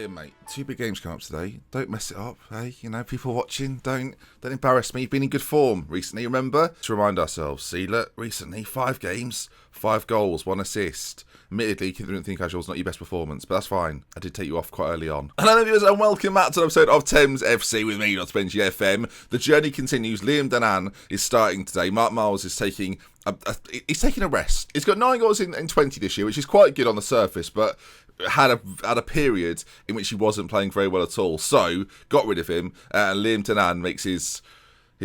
Liam, mate, 2 big games coming up today. Don't mess it up, hey? You know, people watching, don't embarrass me. You've been in good form recently, remember? To remind ourselves, see, look, recently, 5 games, 5 goals, 1 assist. Admittedly, considering Think Casual's not your best performance, but that's fine. I did take you off quite early on. Hello, viewers, and welcome back to an episode of Thames FC with me, not Benji FM. The journey continues. Liam Danan is starting today. Mark Miles is taking he's taking a rest. He's got 9 goals in 20 this year, which is quite good on the surface, but had a period in which he wasn't playing very well at all. So, got rid of him, and Liam Danan makes his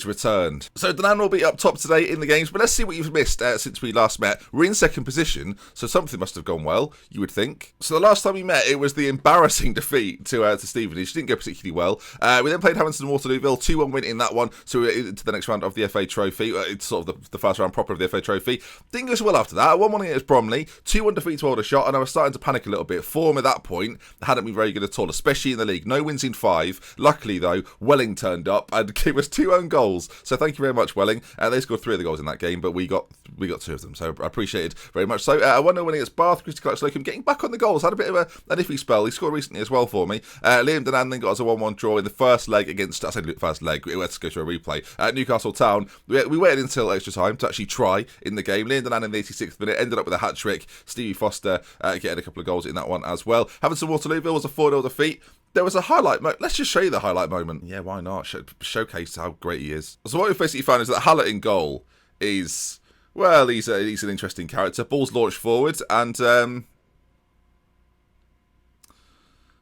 return. So Danan will be up top today in the games, but let's see what you've missed since we last met. We're in second position, so something must have gone well, you would think. So the last time we met, it was the embarrassing defeat to Stevenage. Didn't go particularly well. We then played Hamilton and Waterlooville, 2-1 win in that one, so we're into the next round of the FA Trophy. It's sort of the first round proper of the FA Trophy. Didn't go so well after that. 1-1 against Bromley, 2-1 defeat to Aldershot, and I was starting to panic a little bit. Form at that point hadn't been very good at all, especially in the league. No wins in 5. Luckily, though, Welling turned up and gave us 2 own goals. So thank you very much, Welling. They scored 3 of the goals in that game, but we got 2 of them, so I appreciate it very much. So 1-0 winning against Bath. Christy Clark-Slocum getting back on the goals. Had a bit of an iffy spell. He scored recently as well for me. Liam Danan then got us a 1-1 draw in the first leg against, I said first leg, we had to go to a replay. Newcastle Town. We waited until extra time to actually try in the game. Liam Danan in the 86th minute ended up with a hat-trick. Stevie Foster getting a couple of goals in that one as well. Hamilton Waterlooville was a 4-0 defeat. There was a highlight moment. Let's just show you the highlight moment. Yeah, why not? Showcase how great he is. So what we've basically found is that Hallett in goal is, well, he's an interesting character. Ball's launched forward, and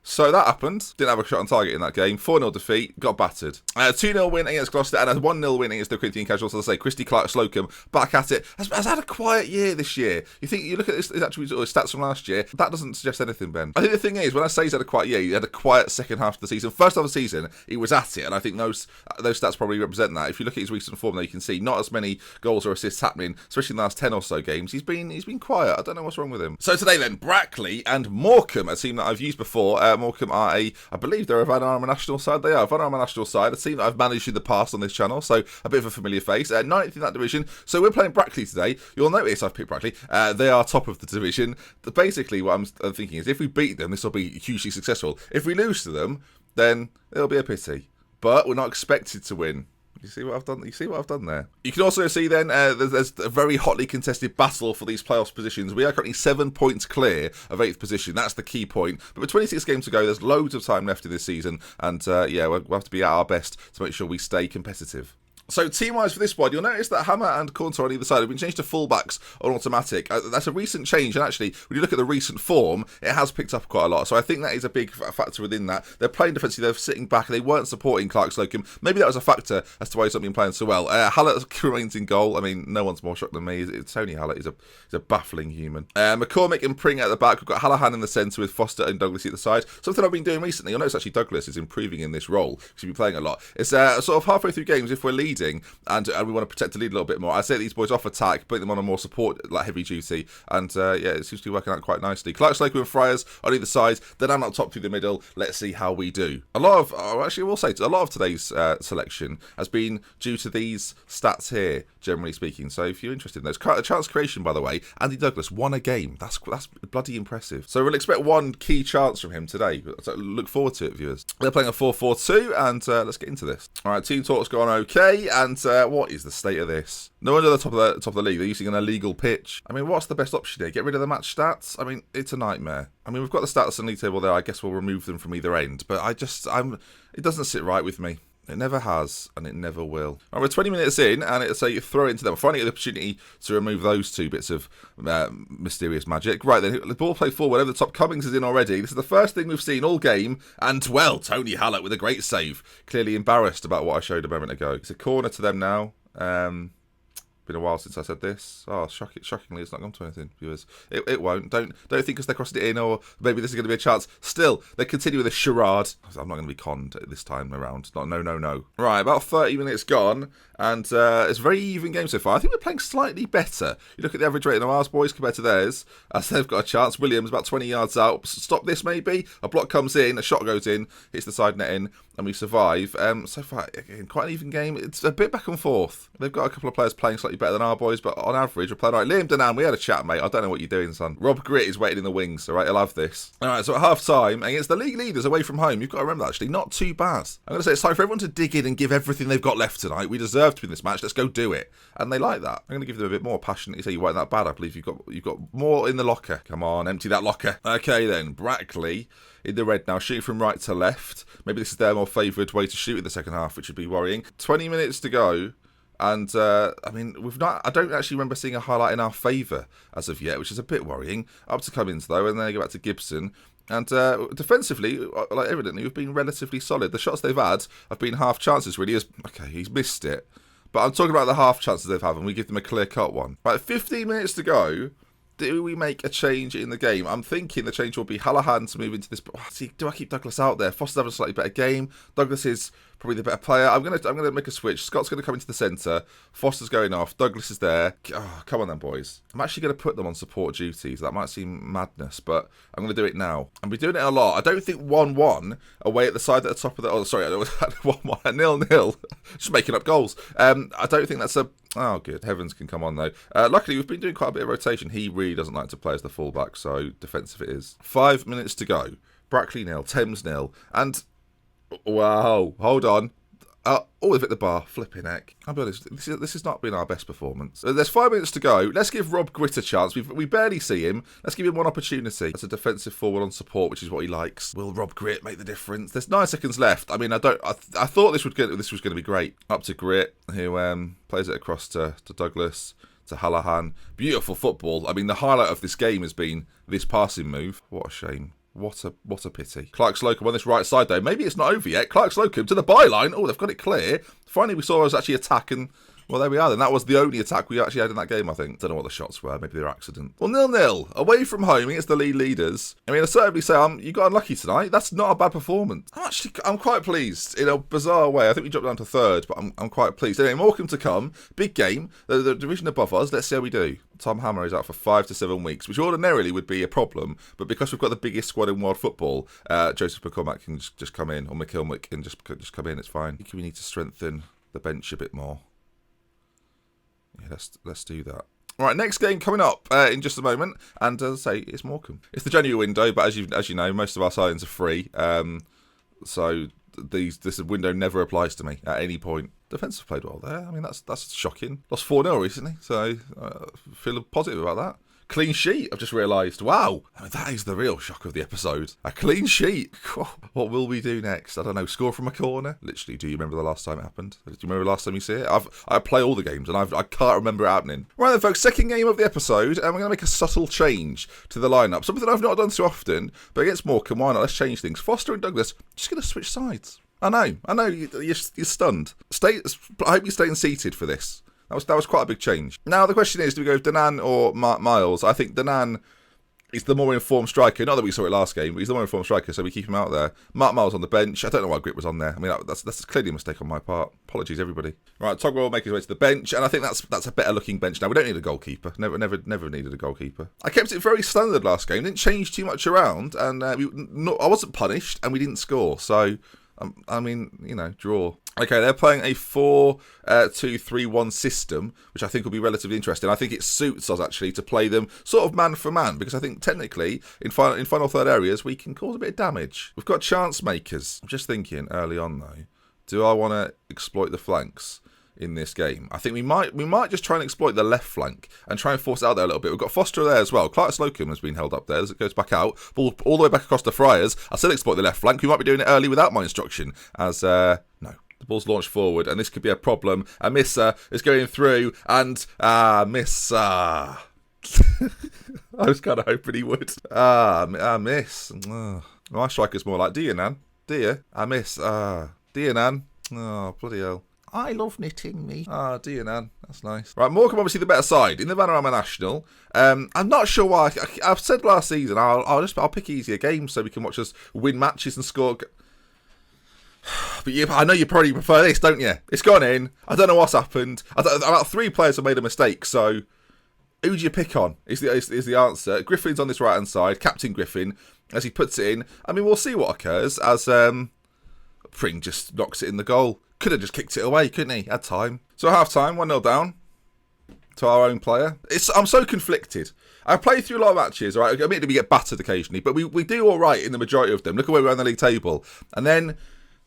so that happened. Didn't have a shot on target in that game. 4-0 defeat. Got battered. 2-0 win against Gloucester and a 1-0 win against the Corinthian Casuals. As I say, Christy Clark-Slocum back at it. Has had a quiet year this year. You look at his actual stats from last year. That doesn't suggest anything, Ben. I think the thing is, when I say he's had a quiet year, he had a quiet second half of the season. First half of the season, he was at it, and I think those stats probably represent that. If you look at his recent form, there you can see not as many goals or assists happening, especially in the last 10 or so games. He's been quiet. I don't know what's wrong with him. So today then, Brackley and Morecambe, a team that I've used before. Morecambe are I believe they're a Van Armour national side. They are a Van Armour national side, a team that I've managed in the past on this channel, so a bit of a familiar face. 9th in that division. So we're playing Brackley today. You'll notice I've picked Brackley. They are top of the division. Basically, what I'm thinking is if we beat them, this will be hugely successful. If we lose to them, then it'll be a pity. But we're not expected to win. You see what I've done? You see what I've done there? You can also see then there's a very hotly contested battle for these playoffs positions. We are currently 7 points clear of 8th position. That's the key point. But with 26 games to go, there's loads of time left in this season. And we'll have to be at our best to make sure we stay competitive. So team-wise for this squad, you'll notice that Hammer and Corntor on either side have been changed to fullbacks on automatic. That's a recent change, and actually, when you look at the recent form, it has picked up quite a lot. So I think that is a big factor within that. They're playing defensively, they're sitting back, they weren't supporting Clark-Slocum. Maybe that was a factor as to why he's not been playing so well. Hallett remains in goal. I mean, no one's more shocked than me. Tony Hallett is a baffling human. McCormick and Pring at the back. We've got Hallahan in the centre with Foster and Douglas at the side. Something I've been doing recently, you'll notice actually Douglas is improving in this role because he's been playing a lot. It's sort of halfway through games, if we're leading, and we want to protect the lead a little bit more, I say these boys off attack, put them on a more support, like heavy duty, and it seems to be working out quite nicely. Clark-Slocum and Friars on either side, then I'm up top through the middle. Let's see how we do. A lot of today's selection has been due to these stats here, generally speaking. So if you're interested in those, chance creation, by the way, Andy Douglas won a game. That's bloody impressive. So we'll expect one key chance from him today. So look forward to it, viewers. They're playing a 4-4-2, and let's get into this. All right, team talk's gone okay, and what is the state of this? No wonder the top of the league. They're using an illegal pitch. I mean, what's the best option here? Get rid of the match stats? I mean, it's a nightmare. I mean, we've got the stats on the league table there. I guess we'll remove them from either end. But it doesn't sit right with me. It never has, and it never will. All right, we're 20 minutes in, and it's a throw into them. We're finally get the opportunity to remove those 2 bits of mysterious magic. Right, then, the ball played forward over the top. Cummings is in already. This is the first thing we've seen all game, and, well, Tony Hallett with a great save. Clearly embarrassed about what I showed a moment ago. It's a corner to them now. Been a while since I said this. Oh, shockingly, it's not gone to anything, viewers. It won't. Don't think because they're crossing it in, or maybe this is going to be a chance. Still, they continue with a charade. I'm not going to be conned this time around. No. Right, about 30 minutes gone, and it's a very even game so far. I think we're playing slightly better. You look at the average rating of ours, boys, compared to theirs, as they've got a chance. Williams about 20 yards out. Stop this, maybe. A block comes in, a shot goes in, hits the side netting, and we survive. So far, again, quite an even game. It's a bit back and forth. They've got a couple of players playing slightly better than our boys, but on average, we're playing all right. Liam Denan, we had a chat, mate. I don't know what you're doing, son. Rob Grit is waiting in the wings, all right? He'll have this. All right, so at half-time, against the league leaders away from home, you've got to remember, actually, not too bad. I'm going to say it's time for everyone to dig in and give everything they've got left tonight. We deserve to win this match. Let's go do it. And they like that. I'm going to give them a bit more passion. You say you weren't that bad, I believe. You've got more in the locker. Come on, empty that locker. Okay, then. Brackley in the red now, shooting from right to left. Maybe this is their more favoured way to shoot in the second half, which would be worrying. 20 minutes to go. And, I don't actually remember seeing a highlight in our favour as of yet, which is a bit worrying. Up to Cummins, though, and then they go back to Gibson. And defensively, like evidently, we've been relatively solid. The shots they've had have been half chances, really. Okay, he's missed it. But I'm talking about the half chances they've had, and we give them a clear-cut one. Right, 15 minutes to go. Do we make a change in the game? I'm thinking the change will be Hallahan to move into this. Do I keep Douglas out there? Foster's having a slightly better game. Douglas is probably the better player. I'm gonna make a switch. Scott's gonna come into the centre. Foster's going off. Douglas is there. Oh, come on then, boys. I'm actually gonna put them on support duties. That might seem madness, but I'm gonna do it now. And we're doing it a lot. I don't think 1-1 away at the side at the top of the. Oh, sorry, 1-1 0-0. Just making up goals. I don't think that's a. Oh, good. Heavens can come on, though. Luckily, we've been doing quite a bit of rotation. He really doesn't like to play as the fullback, so defensive it is. 5 minutes to go. Brackley 0, Thames 0. And, wow, hold on. They've hit the bar. Flipping heck. I'll be honest, this has not been our best performance. There's 5 minutes to go. Let's give Rob Grit a chance. We barely see him. Let's give him one opportunity. As a defensive forward on support, which is what he likes. Will Rob Grit make the difference? There's 9 seconds left. I mean, I thought this was going to be great. Up to Grit, who plays it across to Douglas, to Hallahan. Beautiful football. I mean, the highlight of this game has been this passing move. What a shame. What a pity. Clark Slocum on this right side, though. Maybe it's not over yet. Clark Slocum to the byline. Oh, they've got it clear. Finally, we saw us actually attack, and, well, there we are. Then that was the only attack we actually had in that game, I think. Don't know what the shots were. Maybe they were accident. Well, 0-0. Away from home against the league leaders. I mean, I certainly say you got unlucky tonight. That's not a bad performance. I'm quite pleased in a bizarre way. I think we dropped down to third, but I'm quite pleased. Anyway, Morecambe to come. Big game. The division above us. Let's see how we do. Tom Hammer is out for 5 to 7 weeks, which ordinarily would be a problem, but because we've got the biggest squad in world football, Joseph McCormack can just come in, or McKilmick can just come in. It's fine. I think we need to strengthen the bench a bit more. Yeah, let's do that. All right, next game coming up in just a moment, and as I say, it's Morecambe. It's the January window, but as you know, most of our signings are free, so this window never applies to me at any point. Defence have played well there. I mean, that's shocking. Lost 4-0 recently, so feel positive about that. Clean sheet, I've just realised. Wow. I mean, that is the real shock of the episode. A clean sheet. What will we do next? I don't know. Score from a corner? Literally, do you remember the last time it happened? Do you remember the last time you see it? I play all the games, and I can't remember it happening. Right then, folks, second game of the episode, and we're going to make a subtle change to the lineup. Something I've not done so often, but against Morecambe, why not? Let's change things. Foster and Douglas, just going to switch sides. I know, you're stunned. I hope you're staying seated for this. That was quite a big change. Now, the question is, do we go with Denan or Miles? I think Denan is the more informed striker. Not that we saw it last game, but he's the more informed striker, so we keep him out there. Mark Miles on the bench. I don't know why Grit was on there. I mean, that's clearly a mistake on my part. Apologies, everybody. Right, Togwell will make his way to the bench, and I think that's a better looking bench now. We don't need a goalkeeper. Never needed a goalkeeper. I kept it very standard last game. Didn't change too much around, and I wasn't punished, and we didn't score. So, I mean, draw. Okay, they're playing a 4-2-3-1 system, which I think will be relatively interesting. I think it suits us, actually, to play them sort of man for man, because I think, technically, in final third areas, we can cause a bit of damage. We've got chance makers. I'm just thinking, early on, though, do I want to exploit the flanks in this game? I think we might just try and exploit the left flank and try and force it out there a little bit. We've got Foster there as well. Clark Slocum has been held up there as it goes back out. Ball all the way back across the Friars. I still exploit the left flank. We might be doing it early without my instruction, as, no. The ball's launched forward, and this could be a problem. Amissa is going through, and Miss. I was kind of hoping he would. Miss. My striker's more like, do you, Nan? Do you? I miss. Do you, Nan? Oh, bloody hell. I love knitting, me. Do you, Nan? That's nice. Right, Morecambe obviously the better side in the Vanarama National. I'm not sure why. I've said last season I'll pick easier games so we can watch us win matches and score. But I know you probably prefer this, don't you? It's gone in. I don't know what's happened. About 3 players have made a mistake, so who do you pick on is the answer. Griffin's on this right-hand side, Captain Griffin, as he puts it in. I mean, we'll see what occurs as Pring just knocks it in the goal. Could have just kicked it away, couldn't he? Had time. So at half-time, 1-0 down. to our own player. I'm so conflicted. I play through a lot of matches, right? Admittedly, we get battered occasionally, but we do all right in the majority of them. Look at where we're on the league table. And then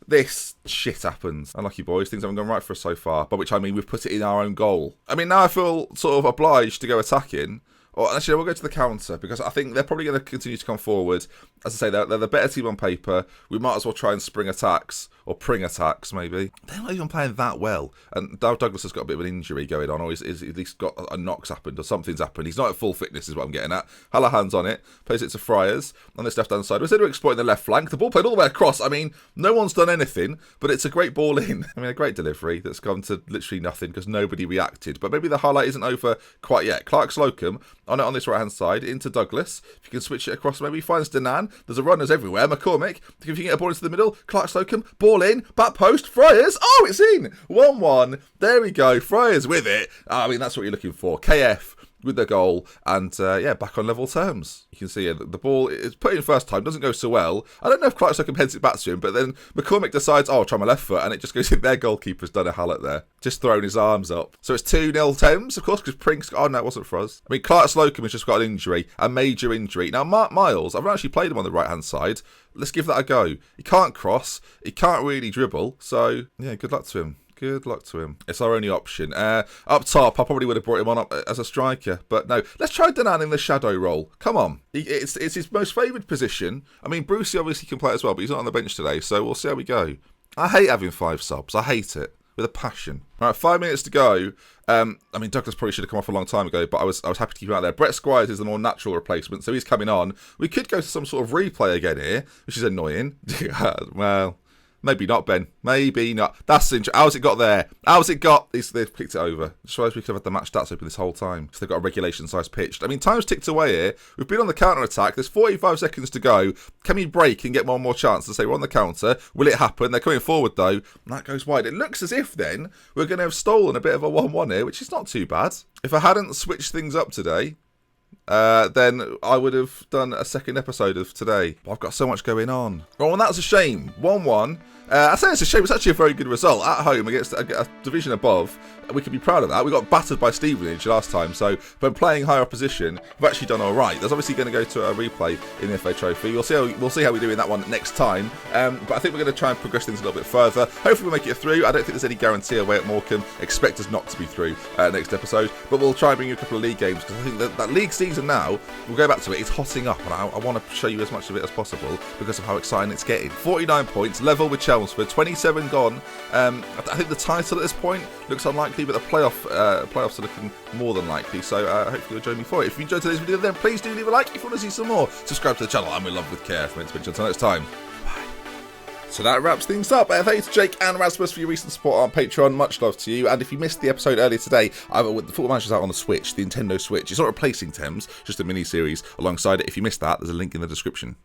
this shit happens. Unlucky boys, things haven't gone right for us so far, by which I mean we've put it in our own goal. I mean, now I feel sort of obliged to go attacking. Or actually, we'll go to the counter, because I think they're probably going to continue to come forward. As I say, they're the better team on paper. We might as well try and spring attacks, or pring attacks, maybe. They're not even playing that well. And Douglas has got a bit of an injury going on, or he's at least got a knock's happened, or something's happened. He's not at full fitness, is what I'm getting at. Hallahan's on it, plays it to Friars on this left-hand side. Instead of exploiting the left flank, the ball played all the way across. I mean, no one's done anything, but it's a great ball in. I mean, a great delivery that's gone to literally nothing, because nobody reacted. But maybe the highlight isn't over quite yet. Clark Slocum on it on this right-hand side into Douglas. If you can switch it across, maybe he finds Danan. There's a runners everywhere. McCormick, if you can get a ball into the middle. Clark Slocum, ball in, back post, Friars. Oh, it's in. 1-1. There we go. Friars with it. I mean, that's what you're looking for. KF with the goal, and back on level terms. You can see the ball is put in first time, doesn't go so well. I don't know if Clark Slocum heads it back to him, but then McCormick decides, I'll try my left foot, and it just goes in. Their goalkeeper's done a hallett there, just throwing his arms up. So it's 2-0 Thames, of course, because Prink's, oh no, it wasn't for us. I mean, Clark Slocum has just got an injury, a major injury. Now, Mark Miles, I've not actually played him on the right-hand side. Let's give that a go. He can't cross, he can't really dribble, so yeah, good luck to him. Good luck to him. It's our only option. Up top, I probably would have brought him on up as a striker, but no. Let's try Danan in the shadow role. Come on. It's his most favoured position. I mean, Brucey obviously can play as well, but he's not on the bench today, so we'll see how we go. I hate having 5 subs. I hate it. With a passion. All right, 5 minutes to go. I mean, Douglas probably should have come off a long time ago, but I was happy to keep him out there. Brett Squires is the more natural replacement, so he's coming on. We could go to some sort of replay again here, which is annoying. Well, maybe not, Ben. Maybe not. That's interesting. How's it got there? How's it got? They've picked it over. I suppose we could have had the match stats open this whole time, because they've got a regulation-sized pitch. I mean, time's ticked away here. We've been on the counter-attack. There's 45 seconds to go. Can we break and get one more chance to say we're on the counter? Will it happen? They're coming forward, though. And that goes wide. It looks as if, then, we're going to have stolen a bit of a 1-1 here, which is not too bad. If I hadn't switched things up today, then I would have done a second episode of today. But I've got so much going on. Oh, and that's a shame. 1-1. I say it's a shame. It's actually a very good result at home against a division above. We can be proud of that. We got battered by Stevenage last time, so when playing higher opposition, we've actually done all right. There's obviously going to go to a replay in the FA Trophy. We'll see how we do in that one next time. But I think we're going to try and progress things a little bit further. Hopefully we'll make it through. I don't think there's any guarantee away at Morecambe. Expect us not to be through next episode. But we'll try and bring you a couple of league games, because I think that league season now, we'll go back to it, it's hotting up, and I want to show you as much of it as possible because of how exciting it's getting. 49 points, level with Chelmsford, 27 gone. I think the title at this point looks unlikely, but the playoffs are looking more than likely, so hopefully you'll join me for it. If you enjoyed today's video, then please do leave a like. If you want to see some more, subscribe to the channel. I'm with love with care. Until next time. So that wraps things up. Thanks to Jake and Rasmus for your recent support on Patreon. Much love to you. And if you missed the episode earlier today, with the Football Manager's out on the Switch, the Nintendo Switch. It's not replacing Thames, just a mini-series alongside it. If you missed that, there's a link in the description.